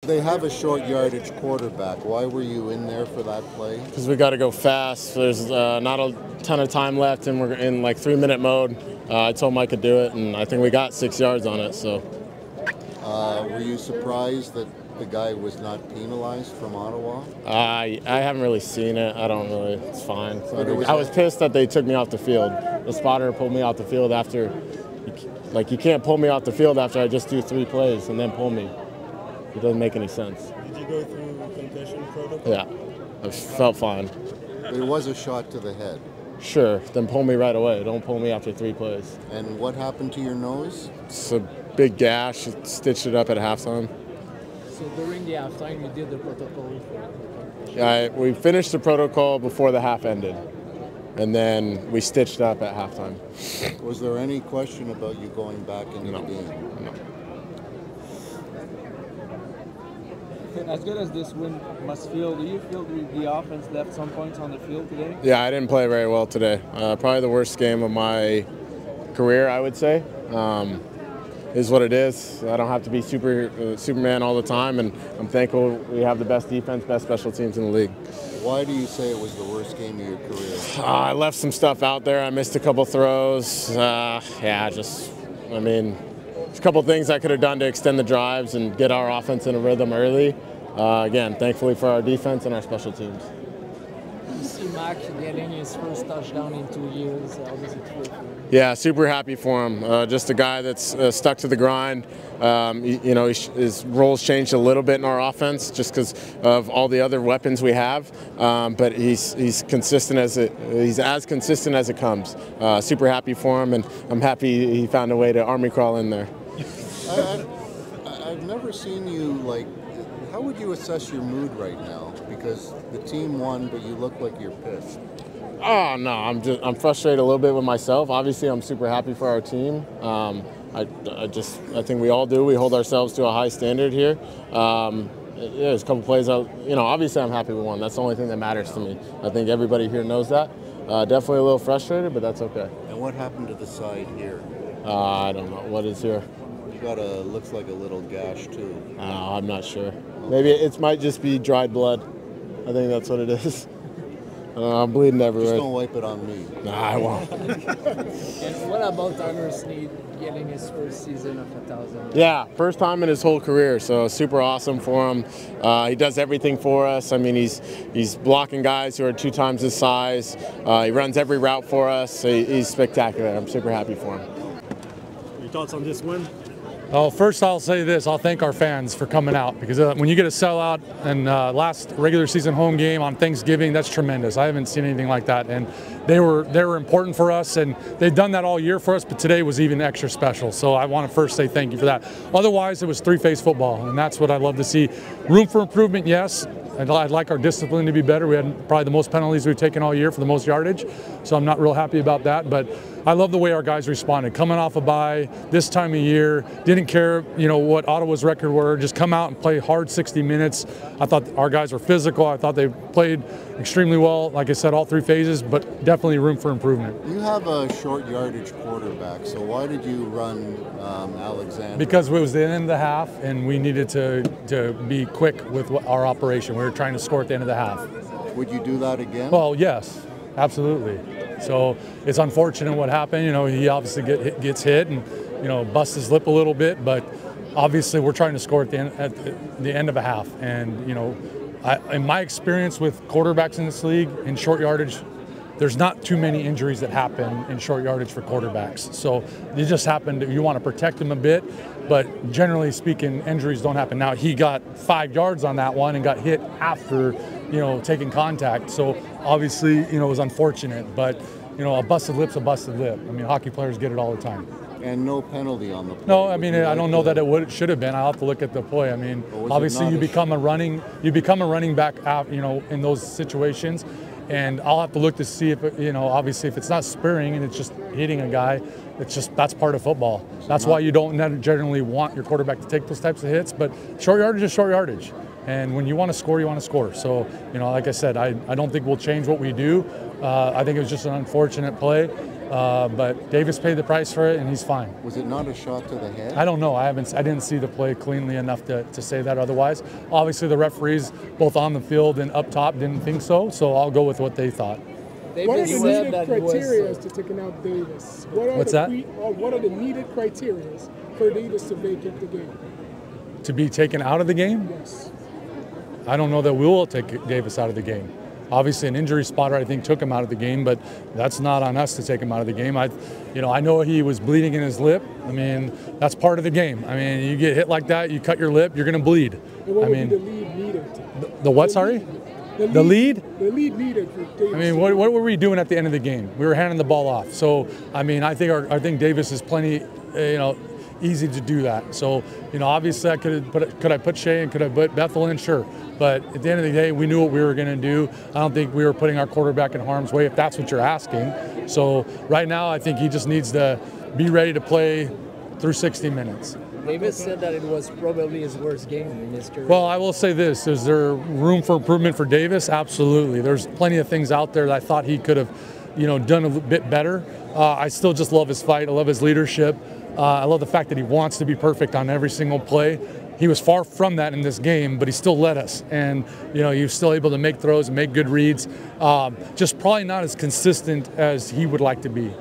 They have a short yardage quarterback. Why were you in there for that play? Because we got to go fast. There's not a ton of time left, and we're in like 3-minute mode. I told him I could do it, and I think we got 6 yards on it. So, were you surprised that the guy was not penalized from Ottawa? I haven't really seen it. I don't really. It's fine. I was pissed that they took me off the field. The spotter pulled me off the field after. Like, you can't pull me off the field after I just do 3 plays and then pull me. It doesn't make any sense. Did you go through concussion protocol? Yeah, I felt fine. There was a shot to the head. Sure, then pull me right away. Don't pull me after 3 plays. And what happened to your nose? It's a big gash. Stitched it up at halftime. So during the halftime, you did the protocol? Yeah, we finished the protocol before the half ended. And then we stitched up at halftime. Was there any question about you going back into the game? No. As good as this win must feel, do you feel the offense left some points on the field today? Yeah, I didn't play very well today. Probably the worst game of my career, I would say. Is what it is. I don't have to be Superman all the time, and I'm thankful we have the best defense, best special teams in the league. Why do you say it was the worst game of your career? I left some stuff out there. I missed a couple throws. There's a couple things I could have done to extend the drives and get our offense in a rhythm early. Again, thankfully for our defense and our special teams. You see Mac getting his first touchdown in 2 years. How does it feel for him? Yeah, super happy for him. Just a guy that's stuck to the grind. His role's changed a little bit in our offense just because of all the other weapons we have. But he's consistent he's as consistent as it comes. Super happy for him, and I'm happy he found a way to army crawl in there. I've never seen you how would you assess your mood right now? Because the team won, but you look like you're pissed. Oh no, I'm frustrated a little bit with myself. Obviously, I'm super happy for our team. I think we all do. We hold ourselves to a high standard here. There's a couple plays out. Obviously, I'm happy we won. That's the only thing that matters to me. I think everybody here knows that. Definitely a little frustrated, but that's okay. And what happened to the side here? I don't know what is here. You got looks like a little gash too. I'm not sure. Maybe it might just be dried blood. I think that's what it is. I'm bleeding everywhere. Just don't wipe it on me. Nah, I won't. And what about Tyler Snead getting his first season of 1,000? Yeah, first time in his whole career, so super awesome for him. He does everything for us. I mean, he's blocking guys who are 2 times his size. He runs every route for us. He's spectacular. I'm super happy for him. Your thoughts on this win? Oh, first I'll say this. I'll thank our fans for coming out, because when you get a sellout and last regular season home game on Thanksgiving, that's tremendous. I haven't seen anything like that, and they were important for us, and they've done that all year for us, but today was even extra special. So I want to first say thank you for that. Otherwise, it was 3-phase football, and that's what I love to see. Room for improvement, yes. I'd like our discipline to be better. We had probably the most penalties we've taken all year for the most yardage, so I'm not real happy about that. But I love the way our guys responded. Coming off a bye this time of year, didn't care, what Ottawa's record were. Just come out and play hard 60 minutes. I thought our guys were physical. I thought they played extremely well. Like I said, all 3 phases, but definitely room for improvement. You have a short yardage quarterback, so why did you run Alexander? Because it was the end of the half, and we needed to be quick with our operation. We were trying to score at the end of the half. Would you do that again? Well, yes, absolutely. So it's unfortunate what happened. He obviously gets hit and busts his lip a little bit, but obviously we're trying to score at the end of a half. And in my experience with quarterbacks in this league in short yardage, there's not too many injuries that happen in short yardage for quarterbacks. So it just happened. You want to protect them a bit, but generally speaking, injuries don't happen. Now, he got 5 yards on that one and got hit after, taking contact. So obviously, it was unfortunate, but, a busted lip's a busted lip. I mean, hockey players get it all the time. And no penalty on the play. No, I mean, I don't know that it should have been. I'll have to look at the play. I mean, obviously you become a running back out, in those situations. And I'll have to look to see if, obviously if it's not spearing and it's just hitting a guy, that's part of football. That's why you don't generally want your quarterback to take those types of hits. But short yardage is short yardage. And when you want to score, you want to score. So, like I said, I don't think we'll change what we do. I think it was just an unfortunate play. But Davis paid the price for it, and he's fine. Was it not a shot to the head? I don't know. I didn't see the play cleanly enough to say that otherwise. Obviously, the referees, both on the field and up top, didn't think so. So I'll go with what they thought. What are Davis the said needed that it criteria was. to taking out Davis? What's that? What are the needed criteria for Davis to vacate the game? To be taken out of the game? Yes. I don't know that we will take Davis out of the game. Obviously, an injury spotter, I think, took him out of the game, but that's not on us to take him out of the game. I know he was bleeding in his lip. I mean, that's part of the game. I mean, you get hit like that, you cut your lip, you're going to bleed. And what would be the lead needed? The what, sorry? The lead? The lead needed for Davis. I mean, what were we doing at the end of the game? We were handing the ball off. So, I mean, I think Davis is plenty, easy to do that. So, obviously, could I put Shea and could I put Bethel in? Sure. But at the end of the day, we knew what we were going to do. I don't think we were putting our quarterback in harm's way, if that's what you're asking. So right now, I think he just needs to be ready to play through 60 minutes. Davis said that it was probably his worst game in his career. Well, I will say this. Is there room for improvement for Davis? Absolutely. There's plenty of things out there that I thought he could have, done a bit better. I still just love his fight. I love his leadership. I love the fact that he wants to be perfect on every single play. He was far from that in this game, but he still led us. And, he was still able to make throws and make good reads. Just probably not as consistent as he would like to be.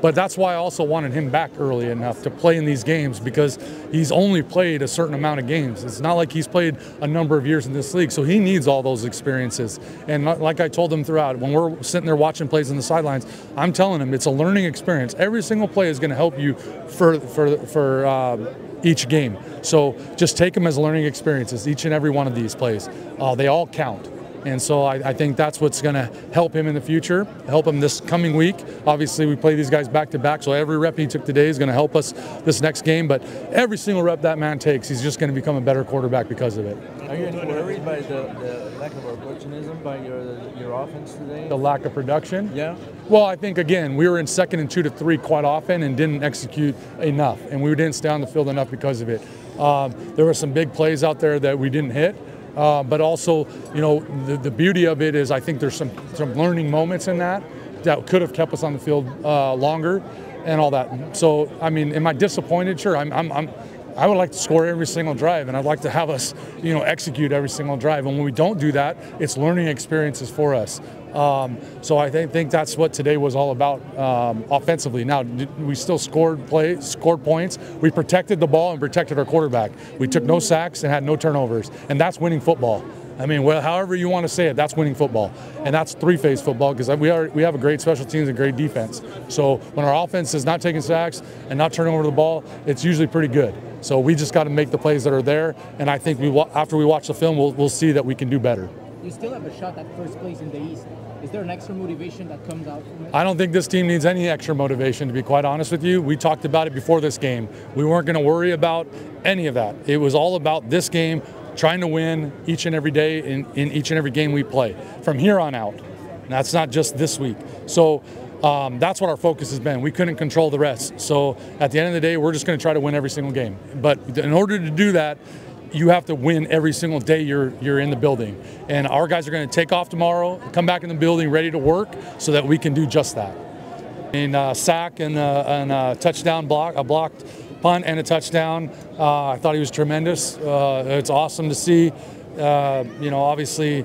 But that's why I also wanted him back early enough to play in these games, because he's only played a certain amount of games. It's not like he's played a number of years in this league, so he needs all those experiences. And like I told him throughout, when we're sitting there watching plays on the sidelines, I'm telling him it's a learning experience. Every single play is going to help you for each game. So just take them as learning experiences, each and every one of these plays. They all count. And so I think that's what's going to help him in the future, help him this coming week. Obviously, we play these guys back to back, so every rep he took today is going to help us this next game. But every single rep that man takes, he's just going to become a better quarterback because of it. Are you worried by the lack of opportunism by your offense today? The lack of production? Yeah. Well, I think, again, we were in 2nd and 2 to 3 quite often and didn't execute enough, and we didn't stay on the field enough because of it. There were some big plays out there that we didn't hit. But also, the beauty of it is I think there's some learning moments in that could have kept us on the field longer and all that. So, I mean, am I disappointed? Sure. I would like to score every single drive, and I'd like to have us, execute every single drive. And when we don't do that, it's learning experiences for us. So I think that's what today was all about offensively. Now, we still scored points. We protected the ball and protected our quarterback. We took no sacks and had no turnovers, and that's winning football. I mean, well, however you want to say it, that's winning football, and that's three-phase football, because we have a great special teams and great defense. So when our offense is not taking sacks and not turning over the ball, it's usually pretty good. So we just got to make the plays that are there, and I think after we watch the film, we'll see that we can do better. You still have a shot at first place in the East. Is there an extra motivation that comes out from it? I don't think this team needs any extra motivation, to be quite honest with you. We talked about it before this game. We weren't going to worry about any of that. It was all about this game, trying to win each and every day in each and every game we play from here on out. And that's not just this week. So that's what our focus has been. We couldn't control the rest. So at the end of the day, we're just going to try to win every single game. But in order to do that, you have to win every single day you're in the building. And our guys are going to take off tomorrow, come back in the building ready to work so that we can do just that. Sack and a touchdown block, a blocked punt and a touchdown. I thought he was tremendous. It's awesome to see. Obviously,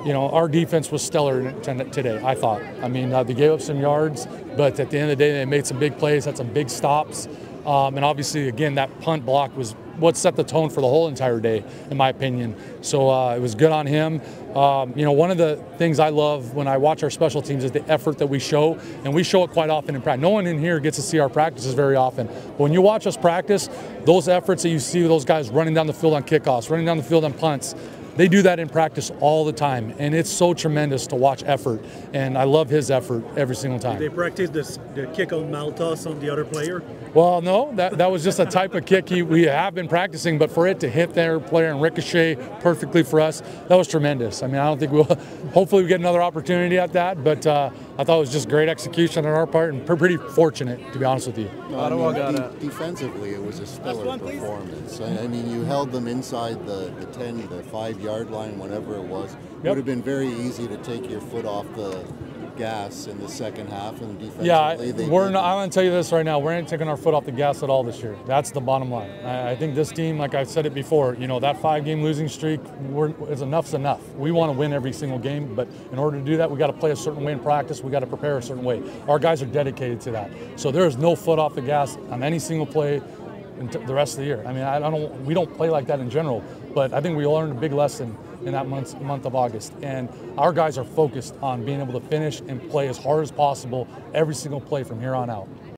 our defense was stellar today, I thought. I mean, they gave up some yards, but at the end of the day, they made some big plays, had some big stops. And obviously, again, that punt block was what set the tone for the whole entire day, in my opinion. So it was good on him. One of the things I love when I watch our special teams is the effort that we show, and we show it quite often in practice. No one in here gets to see our practices very often. But when you watch us practice, those efforts that you see, those guys running down the field on kickoffs, running down the field on punts, they do that in practice all the time, and it's so tremendous to watch effort, and I love his effort every single time. Did they practice the kick on Maltos on the other player? Well, no, that was just a type of kick we have been practicing, but for it to hit their player and ricochet perfectly for us, that was tremendous. I mean, I don't think hopefully we get another opportunity at that, but I thought it was just great execution on our part and pretty fortunate, to be honest with you. Defensively, it was a stellar performance. I mean, you held them inside the 10, the 5-yard line, whatever it was. It would have been very easy to take your foot off the gas in the second half, and defensively Yeah, they we're did. not, I'm going to tell you this right now. We ain't taking our foot off the gas at all this year. That's the bottom line. I think this team, like I've said it before, you know, that 5-game losing streak, enough's enough. We want to win every single game, but in order to do that, we got to play a certain way in practice. We got to prepare a certain way. Our guys are dedicated to that. So there is no foot off the gas on any single play the rest of the year. I mean, we don't play like that in general, but I think we learned a big lesson in that month of August. And our guys are focused on being able to finish and play as hard as possible every single play from here on out.